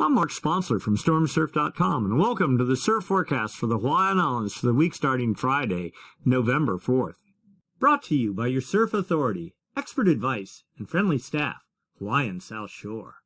I'm Mark Sponsler from StormSurf.com, and welcome to the Surf Forecast for the Hawaiian Islands for the week starting Friday, November 4th. Brought to you by your surf authority, expert advice, and friendly staff, Hawaiian South Shore.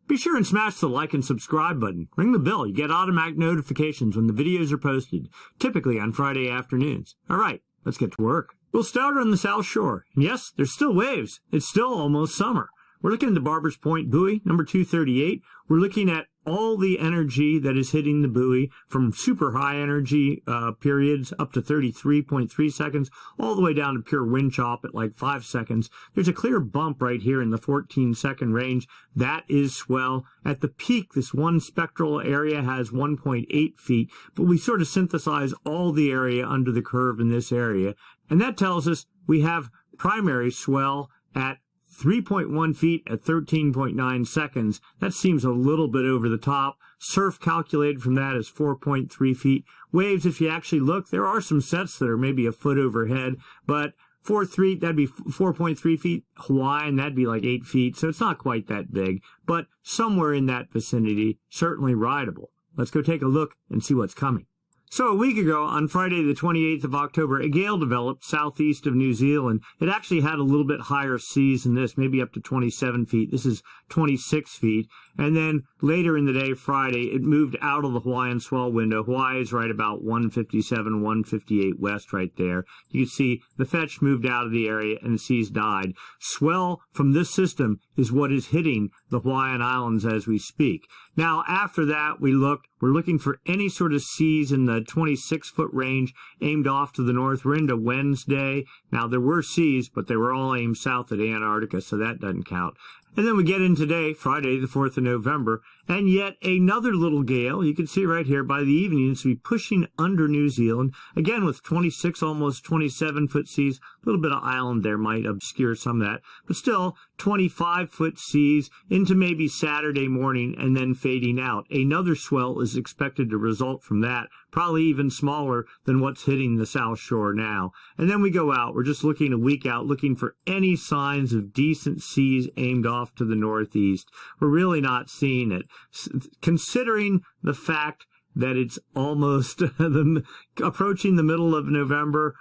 Be sure and smash the like and subscribe button. Ring the bell. You get automatic notifications when the videos are posted, typically on Friday afternoons. All right, let's get to work. We'll start on the South Shore. And yes, there's still waves. It's still almost summer. We're looking at the Barber's Point buoy, number 238. We're looking at all the energy that is hitting the buoy from super high energy periods up to 33.3 seconds, all the way down to pure wind chop at like 5 seconds. There's a clear bump right here in the 14-second range. That is swell. At the peak, this one spectral area has 1.8 feet, but we sort of synthesize all the area under the curve in this area. And that tells us we have primary swell at 3.1 feet at 13.9 seconds. That seems a little bit over the top. Surf calculated from that is 4.3 feet. Waves, if you actually look, there are some sets that are maybe a foot overhead, but 4.3, that'd be 4.3 feet Hawaiian, that'd be like 8 feet, so it's not quite that big, but somewhere in that vicinity, certainly rideable. Let's go take a look and see what's coming. So a week ago, on Friday the 28th of October, a gale developed southeast of New Zealand. It actually had a little bit higher seas than this, maybe up to 27 feet. This is 26 feet. And then later in the day, Friday, it moved out of the Hawaiian swell window. Hawaii is right about 157, 158 west right there. You can see the fetch moved out of the area and the seas died. Swell from this system is what is hitting the Hawaiian Islands as we speak. Now, after that, we're looking for any sort of seas in the 26-foot range aimed off to the north. We're into Wednesday. Now, there were seas, but they were all aimed south at Antarctica, so that doesn't count. And then we get in today, Friday, the 4th of November, and yet another little gale. You can see right here by the evening, it's to be pushing under New Zealand, again with 26, almost 27-foot seas. A little bit of island there might obscure some of that, but still 25-foot seas into maybe Saturday morning and then fading out. Another swell is expected to result from that, probably even smaller than what's hitting the South Shore now. And then we go out. We're just looking a week out, looking for any signs of decent seas aimed off to the northeast. We're really not seeing it. Considering the fact that it's almost approaching the middle of November,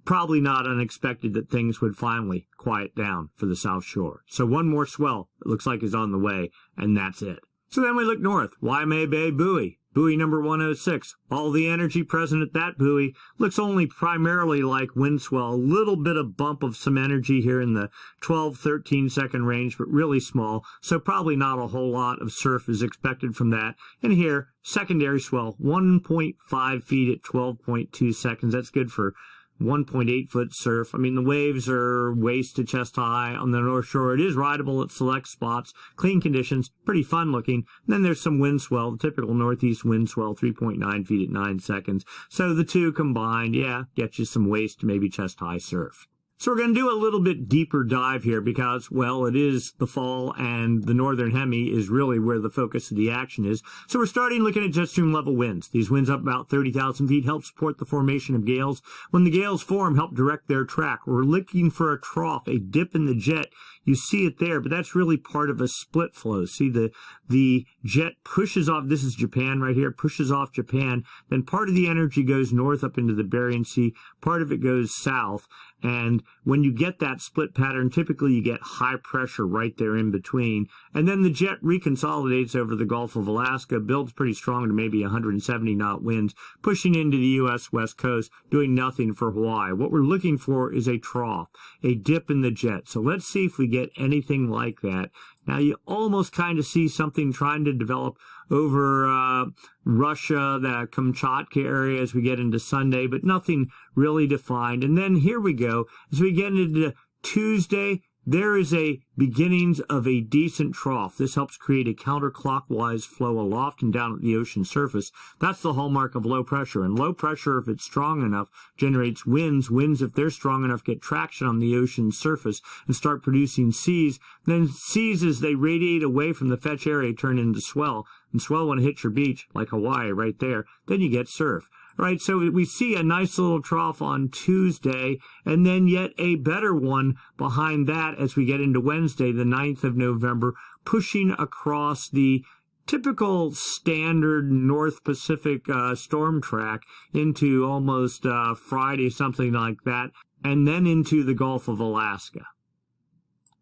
probably not unexpected that things would finally quiet down for the South Shore. So one more swell, it looks like, is on the way, and that's it. So then we look north, Waimea Bay buoy. Buoy number 106. All the energy present at that buoy looks only primarily like wind swell. A little bit of bump of some energy here in the 12, 13 second range, but really small. So probably not a whole lot of surf is expected from that. And here, secondary swell, 1.5 feet at 12.2 seconds. That's good for 1.8 foot surf. I mean, the waves are waist to chest high on the North Shore. It is rideable at select spots, clean conditions, pretty fun looking. And then there's some wind swell, the typical northeast wind swell, 3.9 feet at 9 seconds. So the two combined, yeah, get you some waist to maybe chest high surf. So we're going to do a little bit deeper dive here because, well, it is the fall and the northern hemi is really where the focus of the action is. So we're starting looking at jet stream level winds. These winds up about 30,000 feet help support the formation of gales. When the gales form, help direct their track. We're looking for a trough, a dip in the jet. You see it there, but that's really part of a split flow. See, the jet pushes off, this is Japan right here, pushes off Japan. Then part of the energy goes north up into the Bering Sea. Part of it goes south. And when you get that split pattern, typically you get high pressure right there in between. And then the jet reconsolidates over the Gulf of Alaska, builds pretty strong to maybe 170 knot winds, pushing into the U.S. West Coast, doing nothing for Hawaii. What we're looking for is a trough, a dip in the jet. So let's see if we get anything like that. Now, you almost kind of see something trying to develop over Russia, the Kamchatka area as we get into Sunday, but nothing really defined. And then here we go. As we get into Tuesday, there is a beginnings of a decent trough. This helps create a counterclockwise flow aloft and down at the ocean surface. That's the hallmark of low pressure. And low pressure, if it's strong enough, generates winds. Winds, if they're strong enough, get traction on the ocean surface and start producing seas. Then seas, as they radiate away from the fetch area, turn into swell. And swell, when it hits your beach, like Hawaii right there, then you get surf. Right, so we see a nice little trough on Tuesday, and then yet a better one behind that as we get into Wednesday, the 9th of November, pushing across the typical standard North Pacific storm track into almost Friday, something like that, and then into the Gulf of Alaska.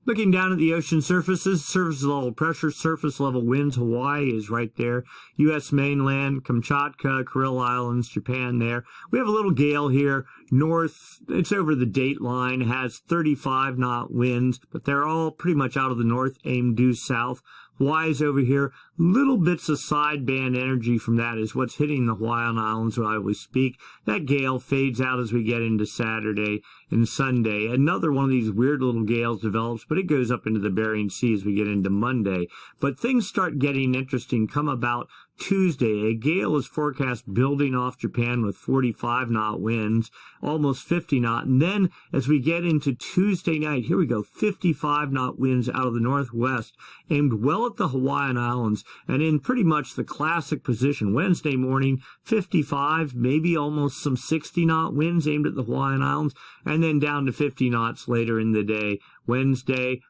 Looking down at the ocean surfaces, surface level pressure, surface level winds, Hawaii is right there. U.S. mainland, Kamchatka, Kuril Islands, Japan there. We have a little gale here. North, it's over the dateline, has 35-knot winds, but they're all pretty much out of the north, aimed due south. Hawaii's over here. Little bits of sideband energy from that is what's hitting the Hawaiian Islands while we speak. That gale fades out as we get into Saturday and Sunday. Another one of these weird little gales develops, but it goes up into the Bering Sea as we get into Monday. But things start getting interesting come about Tuesday. A gale is forecast building off Japan with 45-knot winds, almost 50-knot. And then as we get into Tuesday night, here we go, 55-knot winds out of the northwest, aimed well at the Hawaiian Islands and in pretty much the classic position. Wednesday morning, 55, maybe almost some 60-knot winds aimed at the Hawaiian Islands, and then down to 50 knots later in the day. Wednesday,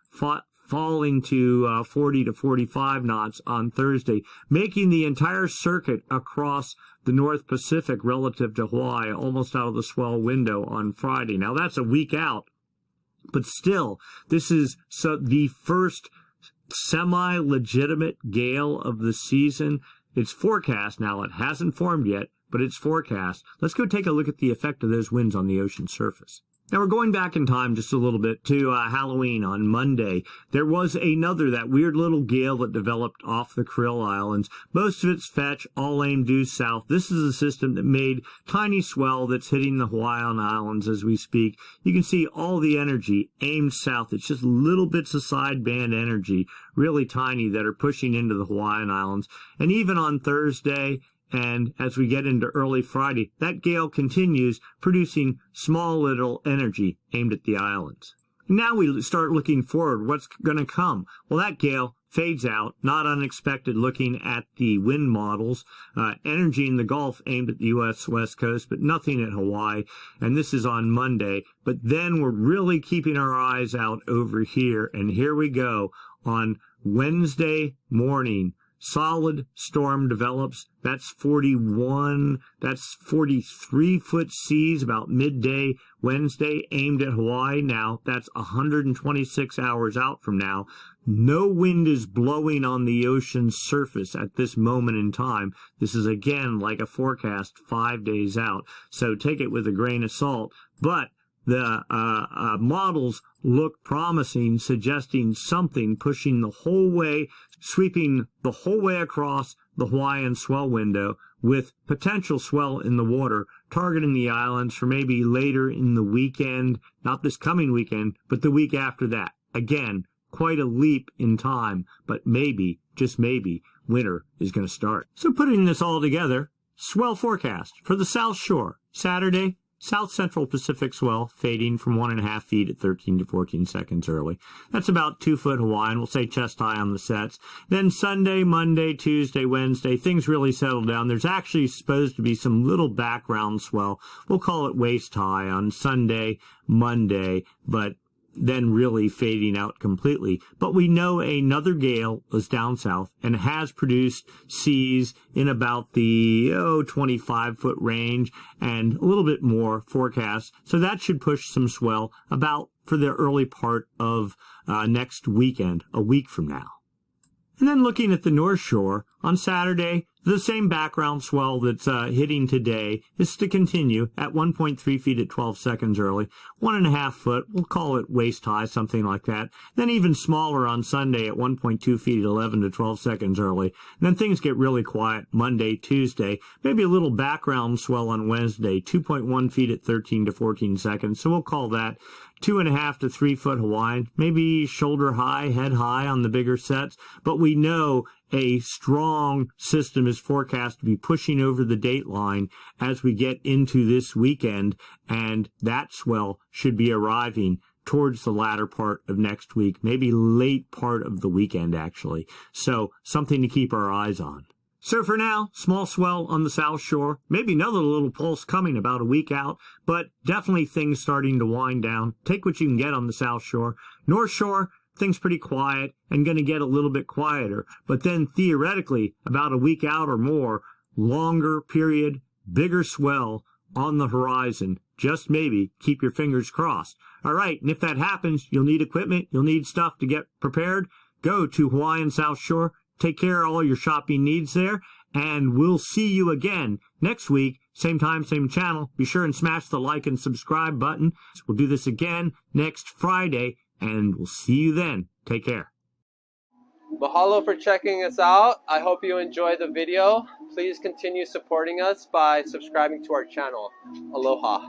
falling to 40 to 45 knots on Thursday, making the entire circuit across the North Pacific relative to Hawaii almost out of the swell window on Friday. Now, that's a week out, but still, this is the first semi-legitimate gale of the season. It's forecast now. It hasn't formed yet, but it's forecast. Let's go take a look at the effect of those winds on the ocean surface. Now, we're going back in time just a little bit to Halloween on Monday. There was that weird little gale that developed off the Kuril Islands. Most of its fetch, all aimed due south. This is a system that made tiny swell that's hitting the Hawaiian Islands as we speak. You can see all the energy aimed south. It's just little bits of sideband energy, really tiny, that are pushing into the Hawaiian Islands. And even on Thursday, and as we get into early Friday, that gale continues producing small little energy aimed at the islands. Now we start looking forward. What's going to come? Well, that gale fades out, not unexpected looking at the wind models. Energy in the Gulf aimed at the U.S. West Coast, but nothing at Hawaii. And this is on Monday. But then we're really keeping our eyes out over here. And here we go on Wednesday morning. Solid storm develops. That's 43-foot seas about midday Wednesday, aimed at Hawaii. Now, that's 126 hours out from now. No wind is blowing on the ocean's surface at this moment in time. This is, again, like a forecast 5 days out. So take it with a grain of salt. But the models look promising, suggesting something pushing the whole way, sweeping the whole way across the Hawaiian swell window with potential swell in the water, targeting the islands for maybe later in the weekend, not this coming weekend, but the week after that. Again, quite a leap in time, but maybe, just maybe, winter is going to start. So putting this all together, swell forecast for the South Shore, Saturday, South Central Pacific swell fading from 1.5 feet at 13 to 14 seconds early. That's about 2 foot Hawaiian. We'll say chest high on the sets. Then Sunday, Monday, Tuesday, Wednesday, things really settle down. There's actually supposed to be some little background swell. We'll call it waist high on Sunday, Monday, but then really fading out completely. But we know another gale is down south and has produced seas in about the 25-foot range and a little bit more forecast. So that should push some swell about for the early part of next weekend, a week from now. And then looking at the North Shore, on Saturday, the same background swell that's hitting today is to continue at 1.3 feet at 12 seconds early, 1.5 foot, we'll call it waist high, something like that. Then even smaller on Sunday at 1.2 feet at 11 to 12 seconds early. And then things get really quiet Monday, Tuesday, maybe a little background swell on Wednesday, 2.1 feet at 13 to 14 seconds. So we'll call that 2.5 to 3 foot Hawaiian, maybe shoulder high, head high on the bigger sets. But we know a strong system is forecast to be pushing over the dateline as we get into this weekend, and that swell should be arriving towards the latter part of next week, maybe late part of the weekend, actually. So something to keep our eyes on. So for now, small swell on the South Shore, maybe another little pulse coming about a week out, but definitely things starting to wind down. Take what you can get on the South Shore. North Shore, things pretty quiet and going to get a little bit quieter. But then theoretically, about a week out or more, longer period, bigger swell on the horizon. Just maybe. Keep your fingers crossed. All right, and if that happens, you'll need equipment, you'll need stuff to get prepared. Go to Hawaiian South Shore. Take care of all your shopping needs there, and we'll see you again next week. Same time, same channel. Be sure and smash the like and subscribe button. We'll do this again next Friday, and we'll see you then. Take care. Mahalo for checking us out. I hope you enjoyed the video. Please continue supporting us by subscribing to our channel. Aloha.